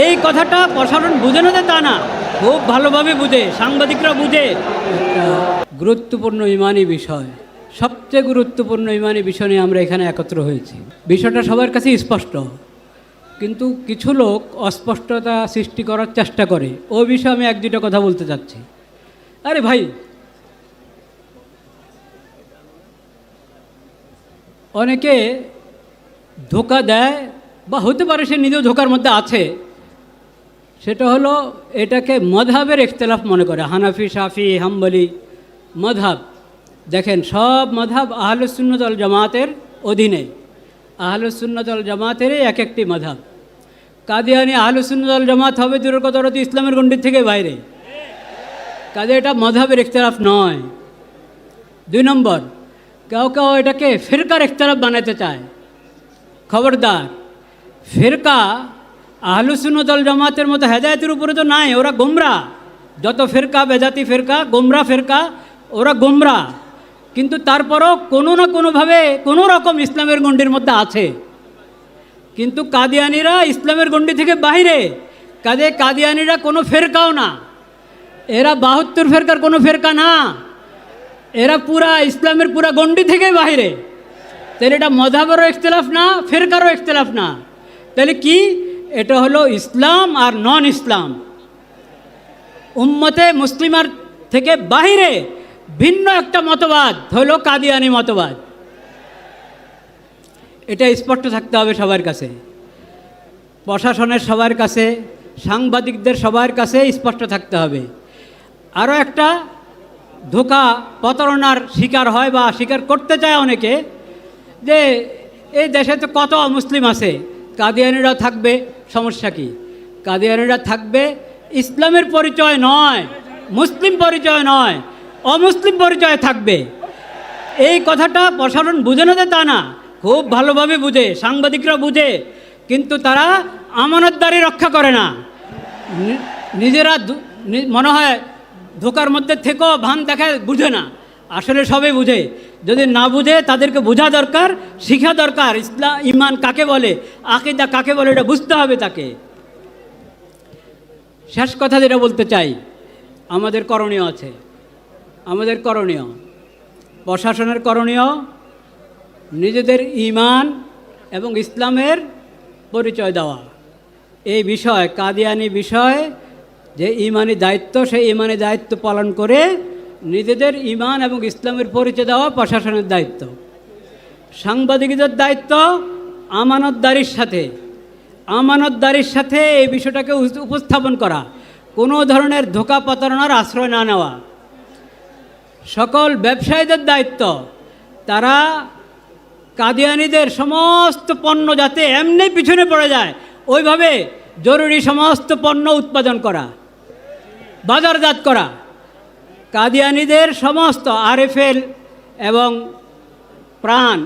এই কথাটা প্রশাসন বুঝে না যে তা না, খুব ভালোভাবে বুঝে, সাংবাদিকরা বুঝে। গুরুত্বপূর্ণ ইমানি বিষয়, সবচেয়ে গুরুত্বপূর্ণ ইমানি বিষয় নিয়ে আমরা এখানে একত্র হয়েছি। বিষয়টা সবার কাছে স্পষ্ট, কিন্তু কিছু লোক অস্পষ্টতা সৃষ্টি করার চেষ্টা করে। ওই বিষয়ে আমি এক দুটো কথা বলতে চাচ্ছি। আরে ভাই, অনেকে ধোঁকা দেয়, বা হতে পারে সে নিজেও ধোঁকার মধ্যে আছে। সেটা হলো এটাকে মযহাবের ইখতিলাফ মনে করে। হানাফি, শাফি, হাম্বলি মযহাব, দেখেন সব মযহাব আহলুস সুন্নাত ওয়াল জামাতের অধীনে। আহলুস সুন্নাত ওয়াল জামাতেরই এক একটি মযহাব। কাদিয়ানি আহলুস সুন্নাত ওয়াল জামাত হবে দূরের কথা, ওরা তো ইসলামের গণ্ডির থেকে বাইরে। কাজে এটা মযহাবের ইখতিলাফ নয়। 2 নম্বর, কেউ কেউ এটাকে ফিরকার ইখতিলাফ বানাতে চায়। খবরদার, ফিরকা আহলুস সুন্নাত ওয়াল জামাতের মতো হেদায়েতের উপরে তো নাই, ওরা গোমরা। যত ফিরকা, বেদাতি ফিরকা, গোমরা ফিরকা, ওরা গোমরা। কিন্তু তারপরও কোনো না কোনোভাবে কোনো রকম ইসলামের গণ্ডির মধ্যে আছে। কিন্তু কাদিয়ানিরা ইসলামের গণ্ডি থেকে বাইরে। কাজে কাদিয়ানিরা কোনো ফেরকাও না, এরা 72 ফেরকার কোনো ফেরকা না, এরা পুরা ইসলামের পুরা গণ্ডি থেকে বাইরে। তাহলে এটা মযহাবেরও ইখতিলাফ না, ফেরকারও ইখতিলাফ না। তাহলে কি? এটা হলো ইসলাম আর নন ইসলাম। উম্মতে মুসলিমার থেকে বাহিরে ভিন্ন একটা মতবাদ হলো কাদিয়ানি মতবাদ। এটা স্পষ্ট থাকতে হবে সবার কাছে, প্রশাসনের সবার কাছে, সাংবাদিকদের সবার কাছে স্পষ্ট থাকতে হবে। আরও একটা ধোঁকা, প্রতারণার শিকার হয় বা স্বীকার করতে চায় অনেকে, যে এই দেশে তো কত মুসলিম আছে, কাদিয়ানিরা থাকবে, সমস্যা কি? কাদিয়ানিরা থাকবে ইসলামের পরিচয় নয়, মুসলিম পরিচয় নয়, অমুসলিম পরিচয় থাকবে। এই কথাটা প্রশাসন বুঝে না যে তা না, খুব ভালোভাবে বুঝে, সাংবাদিকরা বুঝে, কিন্তু তারা আমানতদারি রক্ষা করে না। নিজেরা মনে হয় ধোকার মধ্যে থেকেও ভান দেখায়, বুঝে না। আসলে সবে বুঝে। যদি না বুঝে তাদেরকে বোঝা দরকার, শিখা দরকার। ইসলাম, ইমান কাকে বলে, আকীদা কাকে বলে, এটা বুঝতে হবে তাকে। শেষ কথা যেটা বলতে চাই, আমাদের করণীয় আছে। আমাদের করণীয়, প্রশাসনের করণীয়, নিজেদের ঈমান এবং ইসলামের পরিচয় দেওয়া। এই বিষয়, কাদিয়ানি বিষয় যে ঈমানি দায়িত্ব, সেই ঈমানি দায়িত্ব পালন করে নিজেদের ঈমান এবং ইসলামের পরিচয় দেওয়া প্রশাসনের দায়িত্ব। সাংবাদিকদের দায়িত্ব আমানতদারির সাথে এই বিষয়টাকে উপস্থাপন করা, কোনো ধরনের ধোঁকা প্রতারণার আশ্রয় না নেওয়া। সকল ব্যবসায়ীদের দায়িত্ব, তারা কাদিয়ানিদের সমস্ত পণ্য যাতে এমনি পিছনে পড়ে যায়, ওইভাবে জরুরি সমস্ত পণ্য উৎপাদন করা, বাজারজাত করা। কাদিয়ানিদের সমস্ত আরএফএল এবং প্রাণ,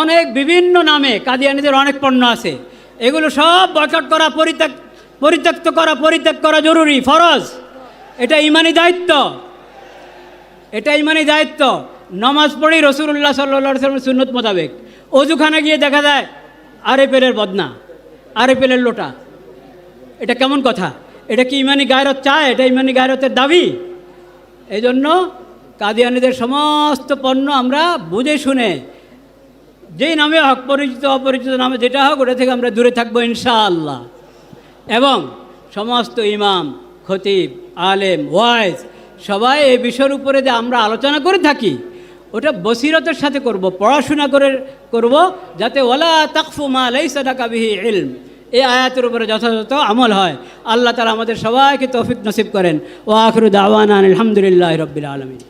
অনেক বিভিন্ন নামে কাদিয়ানিদের অনেক পণ্য আছে, এগুলো সব বয়কট করা, পরিত্যাগ করা জরুরি, ফরজ। এটা ঈমানি দায়িত্ব, এটা ঈমানি দায়িত্ব। নামাজ পড়ি রাসূলুল্লাহ সাল্লাল্লাহু আলাইহি ওয়াসাল্লামের সুন্নত মোতাবেক, অজুখানে গিয়ে দেখা যায় আরএফএলের বদনা, আরএফএলের লোটা। এটা কেমন কথা? এটা কি ঈমানি গায়রত চায়? এটা ঈমানি গায়রতের দাবি? এই জন্য কাদিয়ানিদের সমস্ত পণ্য আমরা বুঝে শুনে, যেই নামে হোক, পরিচিত অপরিচিত নামে যেটা হোক, ওটা থেকে আমরা দূরে থাকবো ইনশাআল্লাহ। এবং সমস্ত ইমাম, খতিব, আলেম, ওয়াইজ সবাই এই বিষয়ের উপরে যে আমরা আলোচনা করে থাকি, ওটা বসিরতের সাথে করব, পড়াশোনা করে করব, যাতে ওয়ালা তাকফু মা লাইসা লাকা বিহি ইলম, এই আয়াতের উপরে যথাযথ আমল হয়। আল্লাহ তাআলা আমাদের সবাইকে তৌফিক নসিব করেন। ওয়া আখিরু দাওয়ানা আলহামদুলিল্লাহি রাব্বিল আলামিন।